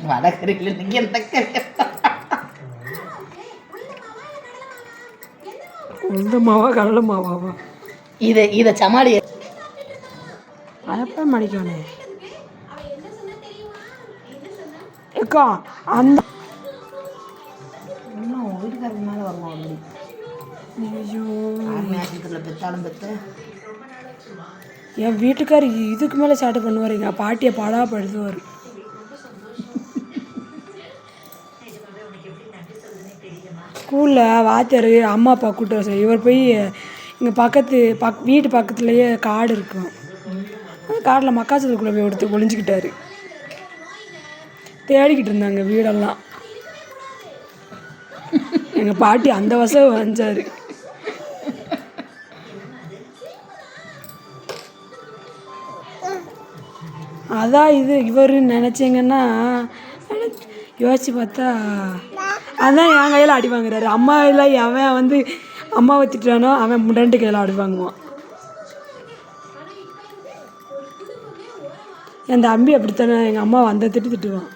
வடகரையில் நீங்க எந்த உளுந்த மாவா கடலை மாவாவா? இதை சமாளி அதப்போ மடிக்கானே அக்கா அந்த இன்னும் வீட்டுக்காரருக்கு மேலே வருமா அப்படி? ஐயோ ஆஸ்பத்திரியில் பெற்றாலும் பெற்ற என் வீட்டுக்கார் இதுக்கு மேலே சேட்டை பண்ணுவார். எங்கள் பாட்டியை படுத்துவார். ஸ்கூலில் வாத்தியார் அம்மா அப்பா கூப்பிட்டு வர சொல்லி இவர் போய் எங்கள் வீட்டு பக்கத்துலேயே காடு இருக்கும். அந்த காட்டில் மக்காச்சோளக்குள்ளே போய் எடுத்து ஒளிஞ்சிக்கிட்டாரு. தேடிக்கிட்டு இருந்தாங்க வீடெல்லாம். எங்கள் பாட்டி அந்த வசம் வந்தார். அதான் இவர் நினச்சிங்கன்னா யோசித்து பார்த்தா அதான் என் கையில் அடி வாங்குறாரு. அம்மா இல்லை அவன் அம்மாவை திட்டுறானோ அவன் முன்னாடி கையில் அடி வாங்குவான். என் தம்பி அப்படித்தானே எங்கள் அம்மா அந்த திட்டுவான்.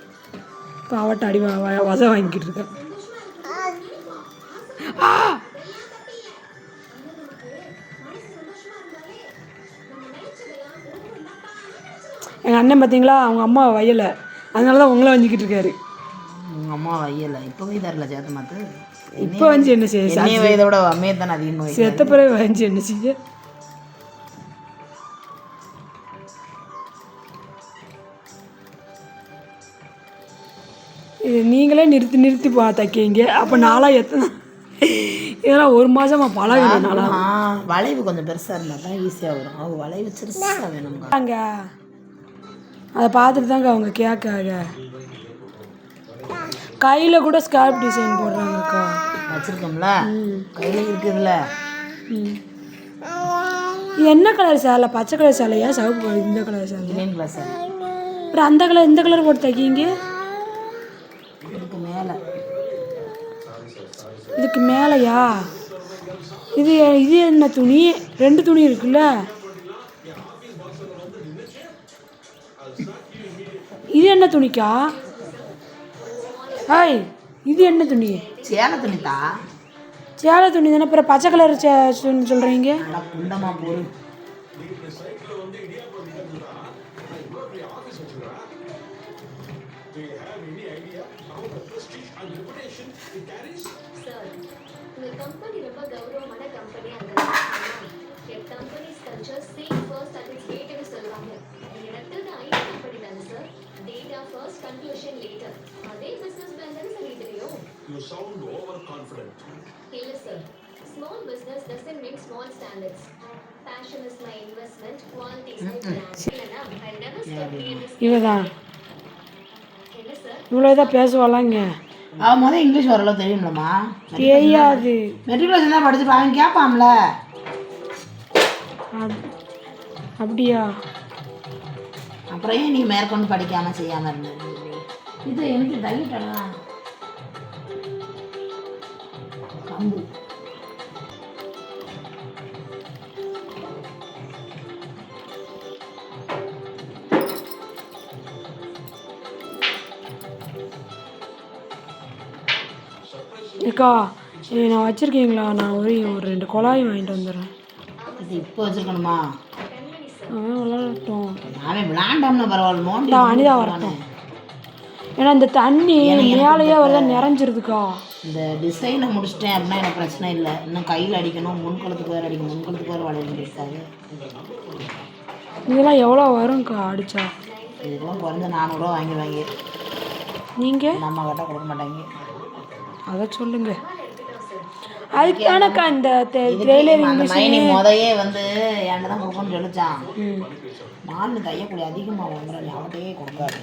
இப்போ அவட்ட அடி வசம் வாங்கிக்கிட்டு இருக்கேன். எங்கள் அண்ணன் பார்த்தீங்களா அவங்க அம்மா வயலை, அதனால தான் உங்களை வஞ்சிக்கிட்டு இருக்காரு. உங்கள் அம்மா வயலை இப்போ தரல சேர்த்த மாற்று. இப்போ வந்து என்ன செய்ய? வயதோட அம்மையை தானே அதிகமாக செத்த பிறகு வந்து என்ன செய்ய? இது நீங்களே நிறுத்தி தைக்கிங்க. அப்போ நாளாக எத்தனை இதெல்லாம் ஒரு மாதமாக பழகணும். நாளாக வளைவு கொஞ்சம் பெருசாக இருந்தால் தான் ஈஸியாக வரும். அவங்க வளைவு பெருசாக வேணும் அங்கே அதை பார்த்துட்டு தாங்க அவங்க கேட்காங்க. கையில் கூட ஸ்கார்ப் டிசைன் போடுறாங்கக்கா. வச்சுருக்கோம்ல கையில் இருக்குதுல்ல. என்ன கலர் சேலை? பச்சை கலர் சேலையா சிவப்பு கலர்? இந்த கலர் சேலை கிரீன் கலர் சேலை. அப்புறம் அந்த கலர் இந்த கலர் போட்டு தைக்கிங்க. இதுக்கு மேலே இதுக்கு மேலேயா? இது என்ன துணி? ரெண்டு துணி இருக்குல்ல. இது என்ன துணிக்கா? ஹாய், இது என்ன துணி? சேலை துணித்தா. சேலை துணி தானே. அப்புறம் பச்சை கலர் சொல்கிறீங்க. குண்டமா போடு. You sound overconfident. Hey, sir. Small business doesn't mean small standards. Passion is my investment. Quality is my brand. I'll never stop being this. இவதான் இவ்வளோதான் பேசுவாளாங்க. அவன் முதல் இங்கிலீஷ் ஓரளவு தெரியும்லம்மா? தெரியாது. மெட்ரிகுலேஷன் தான் படிச்சுட்டு அவன் கேட்பான்ல. அப்படியா? அப்புறம் ஏன் நீ மேற்கொண்டு படிக்காமல் செய்யாமல் இருந்தது? இது எனக்கு தள்ளிட்டலாம் கம்பு. அக்கா நான் வச்சுருக்கீங்களா? நான் ஒரு 2 குழாய் வாங்கிட்டு வந்துடுறேன். இது இப்போ வச்சுருக்கணுமா? விளாடட்டும். நானே விளாண்டோம்னா பரவாயில்ல. நோண்டி அனிதா வரட்டும். ஏன்னா இந்த தண்ணி மேலேயே வருதா நிறைஞ்சிருதுக்கா. இந்த டிசைனை முடிச்சிட்டேன் அப்படின்னா எனக்கு பிரச்சனை இல்லை. இன்னும் கையில் அடிக்கணும், முன்கொளத்துக்கு வேறு அடிக்கணும், முன்கொளத்துக்கு வேறு வளைய வேண்டியிருக்காது. இதெல்லாம் எவ்வளோ வரும்க்கா அடித்தா? இதுக்கெல்லாம் குறைஞ்ச 400 ரூபா வாங்கிடுவாங்க. நீங்கள் நம்ம கிட்ட கொடுக்க மாட்டாங்க. அதை சொல்லுங்க. அதுக்கு தானக்கா இந்த ட்ரெய்லரிங் முதையே வந்து என்கிட்ட தான் கொடுக்கணும்னு சொல்லிச்சான். நான் தையக்கூடிய அதிகமாக வாங்குறேன், அவட்டையே கொடுக்காது.